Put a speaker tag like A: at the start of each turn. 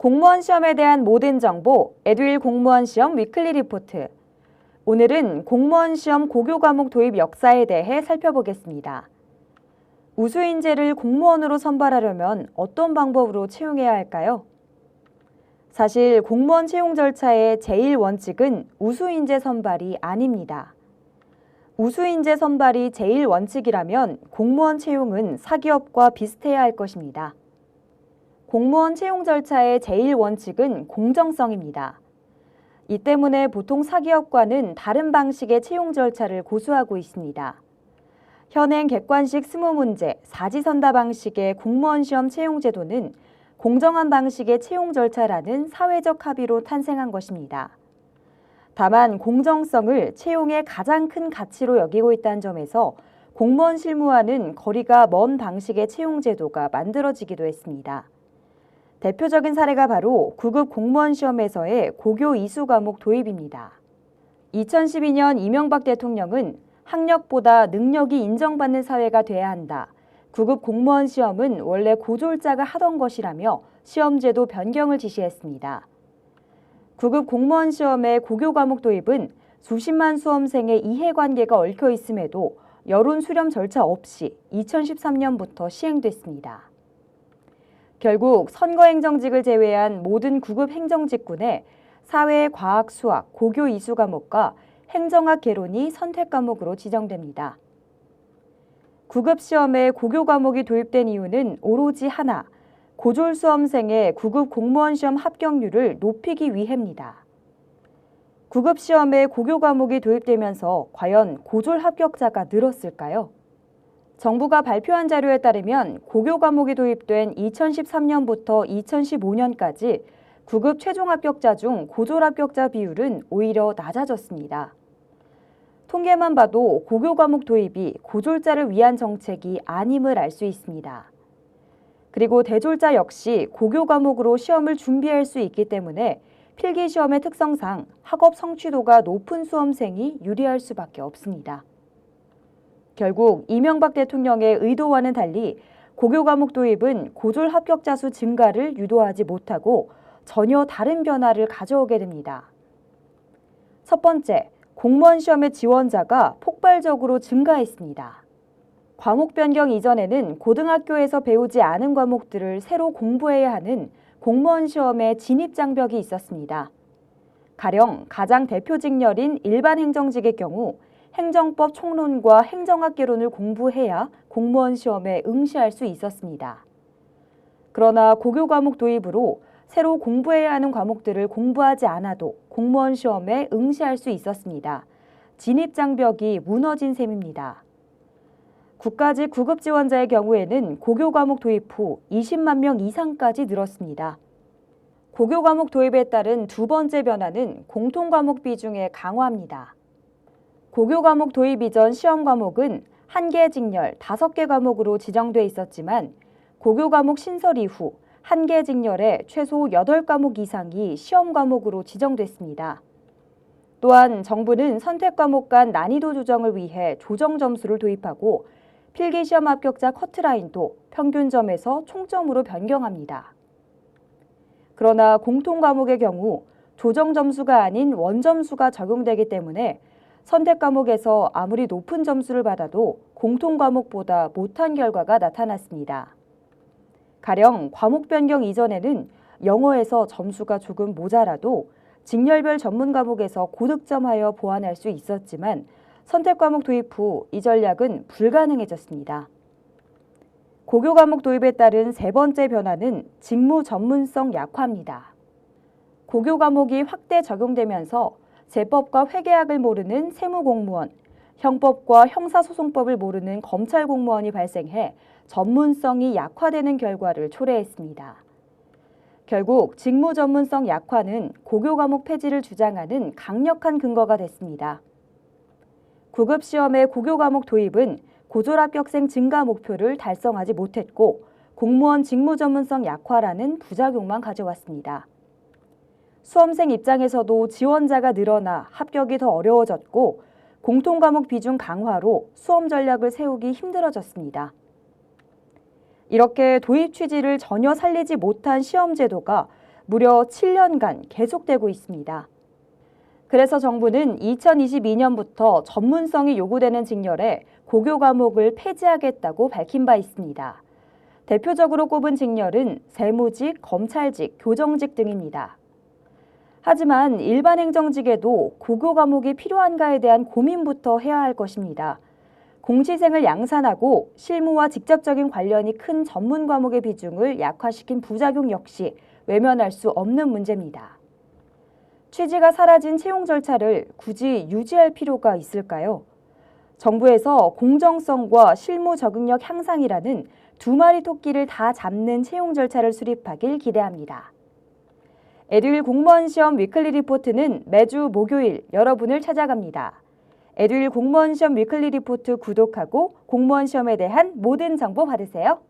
A: 공무원 시험에 대한 모든 정보, 에듀윌 공무원 시험 위클리 리포트. 오늘은 공무원 시험 고교 과목 도입 역사에 대해 살펴보겠습니다. 우수 인재를 공무원으로 선발하려면 어떤 방법으로 채용해야 할까요? 사실 공무원 채용 절차의 제일 원칙은 우수 인재 선발이 아닙니다. 우수 인재 선발이 제일 원칙이라면 공무원 채용은 사기업과 비슷해야 할 것입니다. 공무원 채용 절차의 제일 원칙은 공정성입니다. 이 때문에 보통 사기업과는 다른 방식의 채용 절차를 고수하고 있습니다. 현행 객관식 20문제, 사지선다 방식의 공무원 시험 채용 제도는 공정한 방식의 채용 절차라는 사회적 합의로 탄생한 것입니다. 다만 공정성을 채용의 가장 큰 가치로 여기고 있다는 점에서 공무원 실무와는 거리가 먼 방식의 채용 제도가 만들어지기도 했습니다. 대표적인 사례가 바로 9급 공무원 시험에서의 고교 이수 과목 도입입니다. 2012년 이명박 대통령은 학력보다 능력이 인정받는 사회가 돼야 한다. 9급 공무원 시험은 원래 고졸자가 하던 것이라며 시험제도 변경을 지시했습니다. 9급 공무원 시험의 고교 과목 도입은 수십만 수험생의 이해관계가 얽혀 있음에도 여론 수렴 절차 없이 2013년부터 시행됐습니다. 결국 선거행정직을 제외한 모든 9급 행정직군에 사회, 과학, 수학, 고교 이수 과목과 행정학 개론이 선택 과목으로 지정됩니다. 9급 시험에 고교 과목이 도입된 이유는 오로지 하나, 고졸 수험생의 9급 공무원 시험 합격률을 높이기 위해입니다. 9급 시험에 고교 과목이 도입되면서 과연 고졸 합격자가 늘었을까요? 정부가 발표한 자료에 따르면 고교 과목이 도입된 2013년부터 2015년까지 9급 최종 합격자 중 고졸 합격자 비율은 오히려 낮아졌습니다. 통계만 봐도 고교 과목 도입이 고졸자를 위한 정책이 아님을 알 수 있습니다. 그리고 대졸자 역시 고교 과목으로 시험을 준비할 수 있기 때문에 필기 시험의 특성상 학업 성취도가 높은 수험생이 유리할 수밖에 없습니다. 결국 이명박 대통령의 의도와는 달리 고교 과목 도입은 고졸 합격자 수 증가를 유도하지 못하고 전혀 다른 변화를 가져오게 됩니다. 첫 번째, 공무원 시험의 지원자가 폭발적으로 증가했습니다. 과목 변경 이전에는 고등학교에서 배우지 않은 과목들을 새로 공부해야 하는 공무원 시험의 진입 장벽이 있었습니다. 가령 가장 대표 직렬인 일반 행정직의 경우 행정법 총론과 행정학 개론을 공부해야 공무원 시험에 응시할 수 있었습니다. 그러나 고교 과목 도입으로 새로 공부해야 하는 과목들을 공부하지 않아도 공무원 시험에 응시할 수 있었습니다. 진입 장벽이 무너진 셈입니다. 국가직 9급 지원자의 경우에는 고교 과목 도입 후 20만 명 이상까지 늘었습니다. 고교 과목 도입에 따른 두 번째 변화는 공통 과목 비중의 강화입니다. 고교 과목 도입 이전 시험 과목은 1개 직렬 5개 과목으로 지정돼 있었지만 고교 과목 신설 이후 1개 직렬에 최소 8과목 이상이 시험 과목으로 지정됐습니다. 또한 정부는 선택 과목 간 난이도 조정을 위해 조정 점수를 도입하고 필기 시험 합격자 커트라인도 평균점에서 총점으로 변경합니다. 그러나 공통 과목의 경우 조정 점수가 아닌 원점수가 적용되기 때문에 선택 과목에서 아무리 높은 점수를 받아도 공통 과목보다 못한 결과가 나타났습니다. 가령 과목 변경 이전에는 영어에서 점수가 조금 모자라도 직렬별 전문 과목에서 고득점하여 보완할 수 있었지만 선택 과목 도입 후 이 전략은 불가능해졌습니다. 고교 과목 도입에 따른 세 번째 변화는 직무 전문성 약화입니다. 고교 과목이 확대 적용되면서 재법과 회계학을 모르는 세무공무원, 형법과 형사소송법을 모르는 검찰공무원이 발생해 전문성이 약화되는 결과를 초래했습니다. 결국 직무 전문성 약화는 고교 과목 폐지를 주장하는 강력한 근거가 됐습니다. 9급 시험의 고교 과목 도입은 고졸 합격생 증가 목표를 달성하지 못했고 공무원 직무 전문성 약화라는 부작용만 가져왔습니다. 수험생 입장에서도 지원자가 늘어나 합격이 더 어려워졌고 공통 과목 비중 강화로 수험 전략을 세우기 힘들어졌습니다. 이렇게 도입 취지를 전혀 살리지 못한 시험 제도가 무려 7년간 계속되고 있습니다. 그래서 정부는 2022년부터 전문성이 요구되는 직렬에 고교 과목을 폐지하겠다고 밝힌 바 있습니다. 대표적으로 꼽은 직렬은 세무직, 검찰직, 교정직 등입니다. 하지만 일반 행정직에도 고교 과목이 필요한가에 대한 고민부터 해야 할 것입니다. 공시생을 양산하고 실무와 직접적인 관련이 큰 전문 과목의 비중을 약화시킨 부작용 역시 외면할 수 없는 문제입니다. 취지가 사라진 채용 절차를 굳이 유지할 필요가 있을까요? 정부에서 공정성과 실무 적응력 향상이라는 두 마리 토끼를 다 잡는 채용 절차를 수립하길 기대합니다. 에듀윌 공무원 시험 위클리 리포트는 매주 목요일 여러분을 찾아갑니다. 에듀윌 공무원 시험 위클리 리포트 구독하고 공무원 시험에 대한 모든 정보 받으세요.